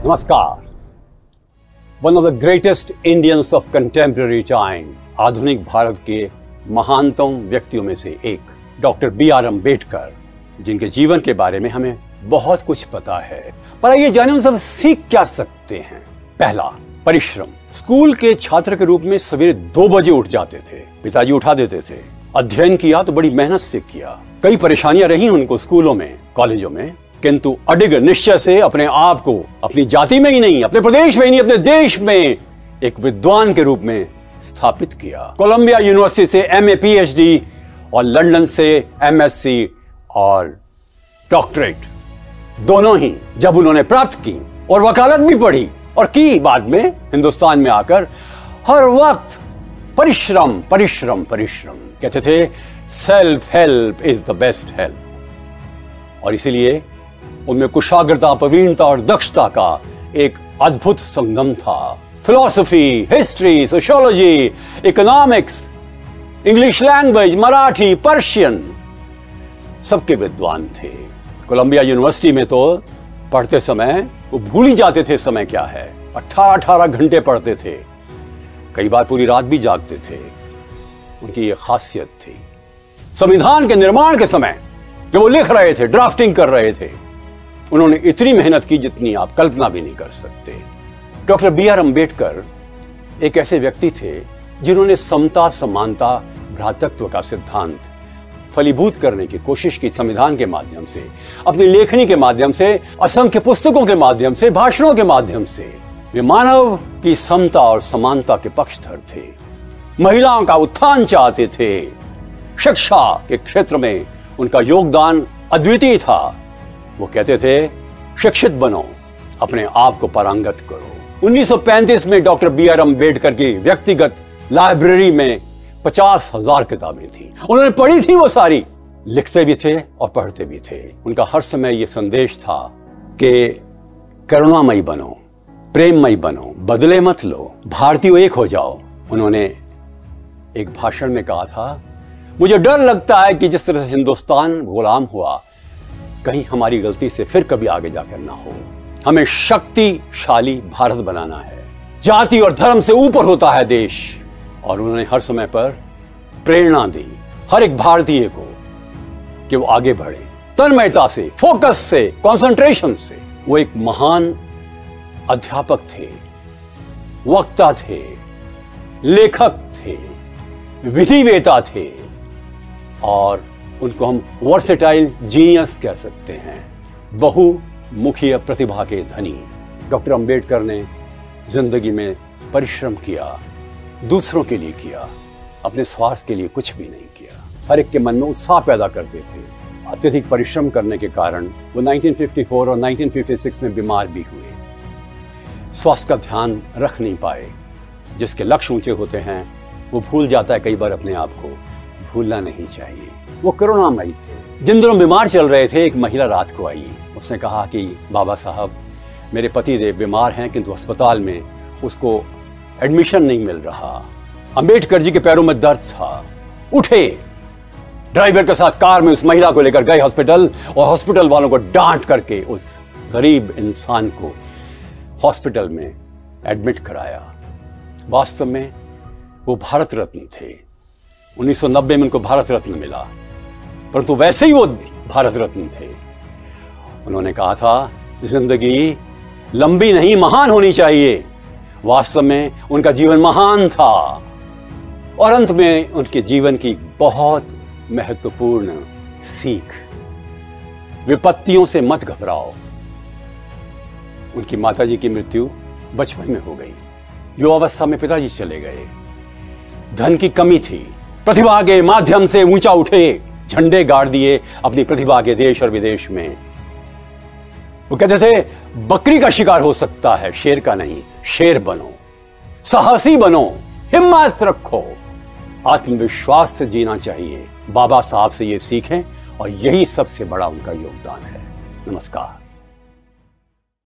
नमस्कार। One of the greatest Indians of contemporary time, आधुनिक भारत के महानतम व्यक्तियों में से एक डॉक्टर B.R. अम्बेडकर, जिनके जीवन के बारे में हमें बहुत कुछ पता है, पर आइए जाने हम सब सीख क्या सकते हैं। पहला, परिश्रम। स्कूल के छात्र के रूप में सवेरे 2 बजे उठ जाते थे, पिताजी उठा देते थे। अध्ययन किया तो बड़ी मेहनत से किया। कई परेशानियां रही उनको स्कूलों में, कॉलेजों में, किंतु अडिग निश्चय से अपने आप को अपनी जाति में ही नहीं, अपने प्रदेश में ही नहीं, अपने देश में एक विद्वान के रूप में स्थापित किया। कोलंबिया यूनिवर्सिटी से MA PhD और लंदन से MSc और डॉक्टरेट दोनों ही जब उन्होंने प्राप्त की और वकालत भी पढ़ी और की, बाद में हिंदुस्तान में आकर हर वक्त परिश्रम परिश्रम परिश्रम कहते थे। Self help is the best help. और इसीलिए उनमें कुशाग्रता, प्रवीणता और दक्षता का एक अद्भुत संगम था। Philosophy, history, sociology, economics, English language, Marathi, Persian, सबके विद्वान थे। कोलंबिया यूनिवर्सिटी में तो पढ़ते समय वो भूल ही जाते थे समय क्या है। 18-18 घंटे पढ़ते थे, कई बार पूरी रात भी जागते थे। उनकी ये खासियत थी। संविधान के निर्माण के समय जब वो लिख रहे थे, ड्राफ्टिंग कर रहे थे, उन्होंने इतनी मेहनत की जितनी आप कल्पना भी नहीं कर सकते। Doctor B.R. अम्बेडकर एक ऐसे व्यक्ति थे जिन्होंने समता, समानता, भ्रातृत्व का सिद्धांत फलीभूत करने की कोशिश की। संविधान के माध्यम से, अपनी लेखनी के माध्यम से, असंख्य पुस्तकों के माध्यम से, भाषणों के माध्यम से वे मानव की समता और समानता के पक्षधर थे। महिलाओं का उत्थान चाहते थे। शिक्षा के क्षेत्र में उनका योगदान अद्वितीय था। वो कहते थे, शिक्षित बनो, अपने आप को पारंगत करो। 1935 में डॉक्टर B.R. अम्बेडकर की व्यक्तिगत लाइब्रेरी में 50,000 किताबें थी। उन्होंने पढ़ी थी वो सारी, लिखते भी थे और पढ़ते भी थे। उनका हर समय ये संदेश था कि करुणामयी बनो, प्रेममयी बनो, बदले मत लो, भारतीय एक हो जाओ। उन्होंने एक भाषण में कहा था, मुझे डर लगता है कि जिस तरह से हिंदुस्तान गुलाम हुआ, कहीं हमारी गलती से फिर कभी आगे जाकर ना हो। हमें शक्तिशाली भारत बनाना है। जाति और धर्म से ऊपर होता है देश। और उन्होंने हर समय पर प्रेरणा दी हर एक भारतीय को कि वो आगे बढ़े, तन्मयता से, फोकस से, कंसंट्रेशन से। वो एक महान अध्यापक थे, वक्ता थे, लेखक थे, विधिवेता थे, और उनको हम वर्सेटाइल जीनियस कह सकते हैं, बहुमुखीय प्रतिभा के धनी। डॉक्टर अम्बेडकर ने जिंदगी में परिश्रम किया, दूसरों के लिए किया, अपने स्वार्थ के लिए कुछ भी नहीं किया। हर एक के मन में उत्साह पैदा करते थे। अत्यधिक परिश्रम करने के कारण वो 1954 और 1956 में बीमार भी हुए। स्वास्थ्य का ध्यान रख नहीं पाए। जिसके लक्ष्य ऊंचे होते हैं वो भूल जाता है कई बार अपने आप को। भूलना नहीं चाहिए। वो करुणामयी थे। जिन दिनों बीमार चल रहे थे, एक महिला रात को आई। उसने कहा कि बाबा साहब, मेरे पति देव बीमार हैं, किंतु अस्पताल में उसको एडमिशन नहीं मिल रहा। अंबेडकर जी के पैरों में दर्द था। उठे, ड्राइवर के साथ कार में उस महिला को लेकर गए हॉस्पिटल, और हॉस्पिटल वालों को डांट करके उस गरीब इंसान को हॉस्पिटल में एडमिट कराया। वास्तव में वो भारत रत्न थे। 1990 में उनको भारत रत्न मिला, परंतु वैसे ही वो भारत रत्न थे। उन्होंने कहा था, जिंदगी लंबी नहीं, महान होनी चाहिए। वास्तव में उनका जीवन महान था। और अंत में उनके जीवन की बहुत महत्वपूर्ण सीख, विपत्तियों से मत घबराओ। उनकी माताजी की मृत्यु बचपन में हो गई। युवावस्था में पिताजी चले गए। धन की कमी थी। प्रतिभा के माध्यम से ऊंचा उठे, झंडे गाड़ दिए अपनी प्रतिभा के देश और विदेश में। वो कहते थे, बकरी का शिकार हो सकता है, शेर का नहीं। शेर बनो, साहसी बनो, हिम्मत रखो, आत्मविश्वास से जीना चाहिए। बाबा साहब से ये सीखें, और यही सबसे बड़ा उनका योगदान है। नमस्कार।